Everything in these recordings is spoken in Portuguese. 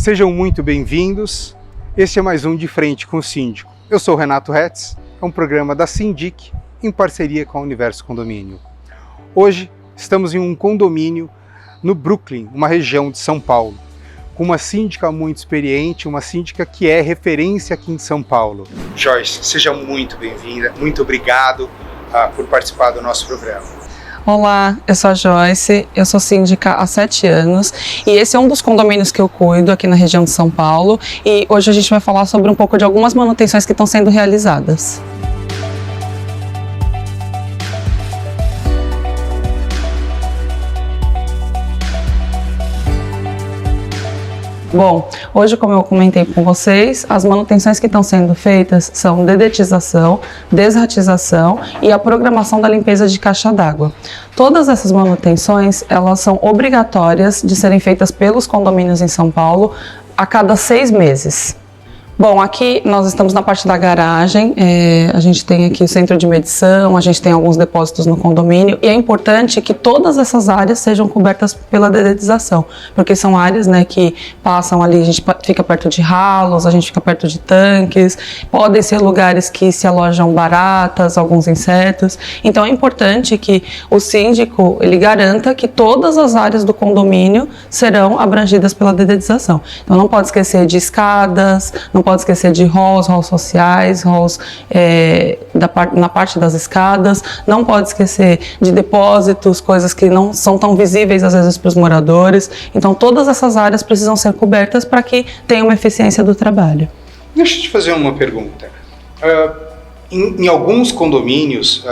Sejam muito bem-vindos. Este é mais um De Frente com o Síndico. Eu sou o Renato Retz, é um programa da Sindic em parceria com a Universo Condomínio. Hoje estamos em um condomínio no Brooklyn, uma região de São Paulo, com uma síndica muito experiente, uma síndica que é referência aqui em São Paulo. Joyce, seja muito bem-vinda, muito obrigado por participar do nosso programa. Olá, eu sou a Joyce, eu sou síndica há 7 anos e esse é um dos condomínios que eu cuido aqui na região de São Paulo e hoje a gente vai falar sobre um pouco de algumas manutenções que estão sendo realizadas. Bom, hoje, como eu comentei com vocês, as manutenções que estão sendo feitas são dedetização, desratização e a programação da limpeza de caixa d'água. Todas essas manutenções, elas são obrigatórias de serem feitas pelos condomínios em São Paulo a cada 6 meses. Bom, aqui nós estamos na parte da garagem, a gente tem aqui o centro de medição, a gente tem alguns depósitos no condomínio e é importante que todas essas áreas sejam cobertas pela dedetização, porque são áreas, né, que passam ali, a gente fica perto de ralos, a gente fica perto de tanques, podem ser lugares que se alojam baratas, alguns insetos, então é importante que o síndico ele garanta que todas as áreas do condomínio serão abrangidas pela dedetização. Então não pode esquecer de escadas, não pode esquecer de halls sociais, halls na parte das escadas, não pode esquecer de depósitos, coisas que não são tão visíveis às vezes para os moradores. Então todas essas áreas precisam ser cobertas para que tenha uma eficiência do trabalho. Deixa eu te fazer uma pergunta. Em alguns condomínios,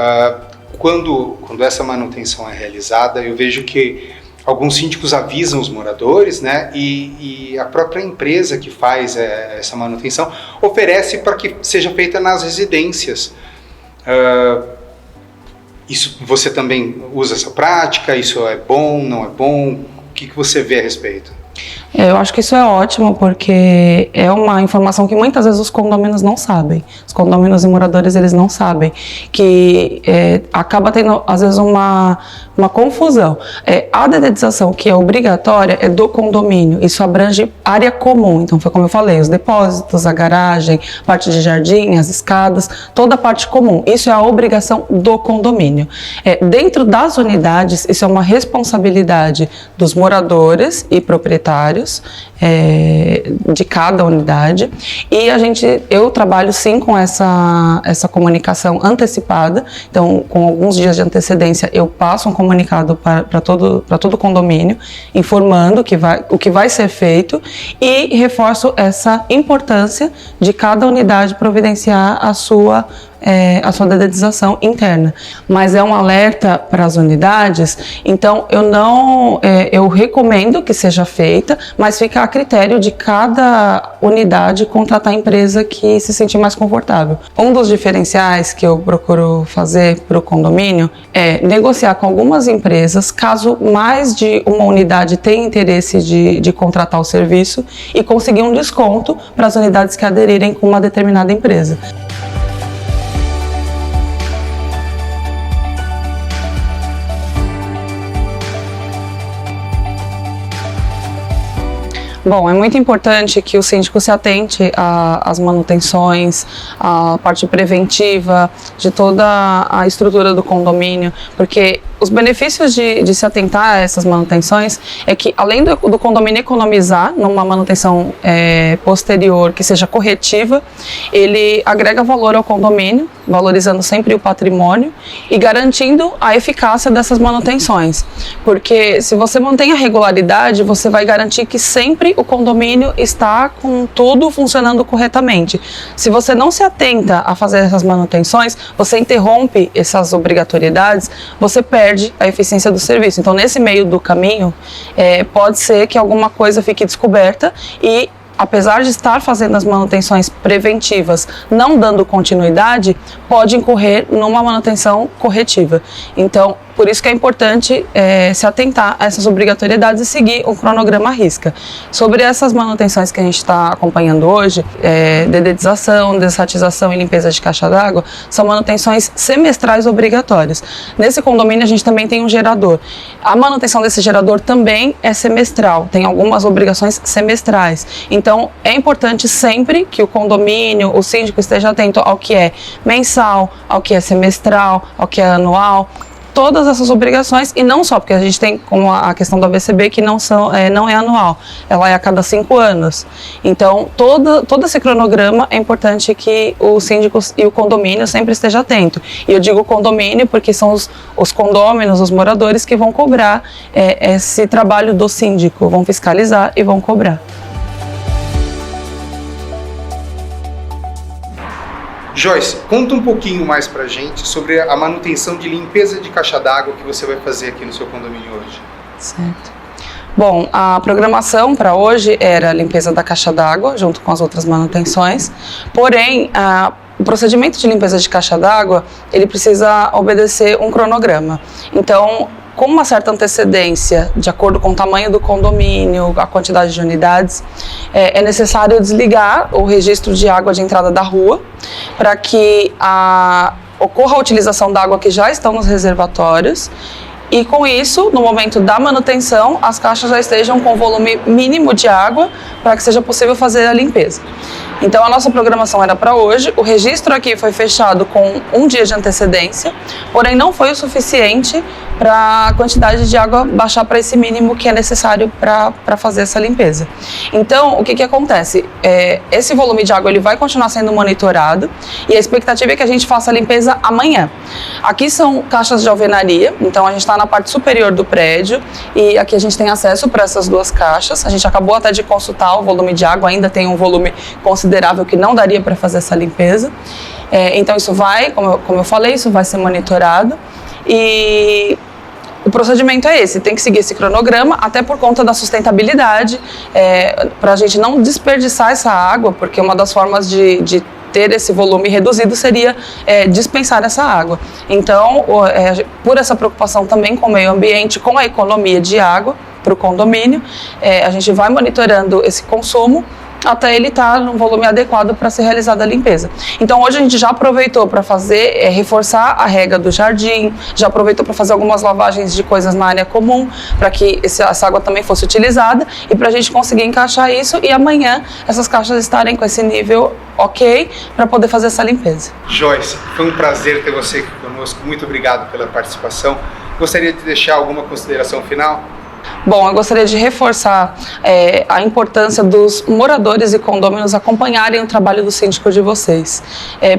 quando essa manutenção é realizada, eu vejo que alguns síndicos avisam os moradores, né? E a própria empresa que faz essa manutenção oferece para que seja feita nas residências. Isso, você também usa essa prática? Isso é bom, não é bom? O que você vê a respeito? Eu acho que isso é ótimo, porque é uma informação que muitas vezes os condôminos não sabem. Os condôminos e moradores, eles não sabem, que acaba tendo, às vezes, uma confusão. A dedetização, que é obrigatória, é do condomínio. Isso abrange área comum. Então, foi como eu falei, os depósitos, a garagem, parte de jardim, as escadas, toda a parte comum. Isso é a obrigação do condomínio. Dentro das unidades, isso é uma responsabilidade dos moradores e proprietários de cada unidade, e eu trabalho sim com essa comunicação antecipada. Então, com alguns dias de antecedência, eu passo um comunicado para todo o condomínio, informando o que vai ser feito, e reforço essa importância de cada unidade providenciar a sua dedetização interna. Mas é um alerta para as unidades, então eu recomendo que seja feita, mas fica a critério de cada unidade contratar a empresa que se sentir mais confortável. Um dos diferenciais que eu procuro fazer para o condomínio é negociar com algumas empresas, caso mais de uma unidade tenha interesse de contratar o serviço, e conseguir um desconto para as unidades que aderirem com uma determinada empresa. Bom, é muito importante que o síndico se atente às manutenções, à parte preventiva de toda a estrutura do condomínio, porque os benefícios de se atentar a essas manutenções é que, além do condomínio economizar numa manutenção posterior que seja corretiva, ele agrega valor ao condomínio, valorizando sempre o patrimônio e garantindo a eficácia dessas manutenções. Porque se você mantém a regularidade, você vai garantir que sempre o condomínio está com tudo funcionando corretamente. Se você não se atenta a fazer essas manutenções, você interrompe essas obrigatoriedades, você perde a eficiência do serviço. Então, nesse meio do caminho, pode ser que alguma coisa fique descoberta e, apesar de estar fazendo as manutenções preventivas, não dando continuidade, pode incorrer numa manutenção corretiva. Então, por isso que é importante se atentar a essas obrigatoriedades e seguir o cronograma à risca. Sobre essas manutenções que a gente está acompanhando hoje, dedetização, dessatização e limpeza de caixa d'água, são manutenções semestrais obrigatórias. Nesse condomínio a gente também tem um gerador. A manutenção desse gerador também é semestral, tem algumas obrigações semestrais. Então é importante sempre que o condomínio, o síndico esteja atento ao que é mensal, ao que é semestral, ao que é anual, todas essas obrigações, e não só, porque a gente tem como a questão do ABCB que não é anual, ela é a cada 5 anos. Então, todo esse cronograma é importante que o síndico e o condomínio sempre esteja atento. E eu digo condomínio porque são os condôminos, os moradores que vão cobrar esse trabalho do síndico, vão fiscalizar e vão cobrar. Joyce, conta um pouquinho mais pra gente sobre a manutenção de limpeza de caixa d'água que você vai fazer aqui no seu condomínio hoje. Certo. Bom, a programação para hoje era a limpeza da caixa d'água, junto com as outras manutenções, porém, o procedimento de limpeza de caixa d'água, ele precisa obedecer um cronograma. Então, com uma certa antecedência, de acordo com o tamanho do condomínio, a quantidade de unidades, é necessário desligar o registro de água de entrada da rua para que ocorra a utilização da água que já estão nos reservatórios. E com isso, no momento da manutenção, as caixas já estejam com volume mínimo de água para que seja possível fazer a limpeza. Então a nossa programação era para hoje, o registro aqui foi fechado com 1 dia de antecedência, porém não foi o suficiente para a quantidade de água baixar para esse mínimo que é necessário para fazer essa limpeza. Então o que acontece? Esse volume de água ele vai continuar sendo monitorado e a expectativa é que a gente faça a limpeza amanhã. Aqui são caixas de alvenaria, então a gente está na parte superior do prédio e aqui a gente tem acesso para essas 2 caixas. A gente acabou até de consultar o volume de água, ainda tem um volume considerável que não daria para fazer essa limpeza. Então isso vai, como eu falei, isso vai ser monitorado e o procedimento é esse, tem que seguir esse cronograma, até por conta da sustentabilidade, para a gente não desperdiçar essa água, porque uma das formas de ter esse volume reduzido seria dispensar essa água. Então, por essa preocupação também com o meio ambiente, com a economia de água para o condomínio, a gente vai monitorando esse consumo até ele estar num volume adequado para ser realizada a limpeza. Então hoje a gente já aproveitou para fazer, reforçar a rega do jardim, já aproveitou para fazer algumas lavagens de coisas na área comum, para que essa água também fosse utilizada e para a gente conseguir encaixar isso e amanhã essas caixas estarem com esse nível ok para poder fazer essa limpeza. Joyce, foi um prazer ter você aqui conosco, muito obrigado pela participação. Gostaria de deixar alguma consideração final? Bom, eu gostaria de reforçar a importância dos moradores e condôminos acompanharem o trabalho do síndico de vocês,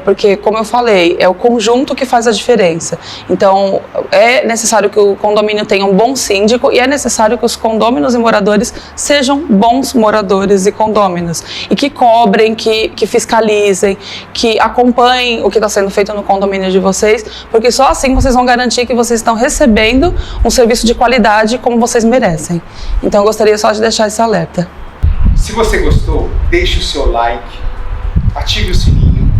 porque, como eu falei, é o conjunto que faz a diferença. Então, é necessário que o condomínio tenha um bom síndico e é necessário que os condôminos e moradores sejam bons moradores e condôminos e que cobrem, que fiscalizem, que acompanhem o que está sendo feito no condomínio de vocês, porque só assim vocês vão garantir que vocês estão recebendo um serviço de qualidade como vocês merecem. Então eu gostaria só de deixar esse alerta. Se você gostou, deixe o seu like, ative o sininho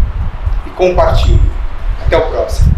e compartilhe. Até o próximo.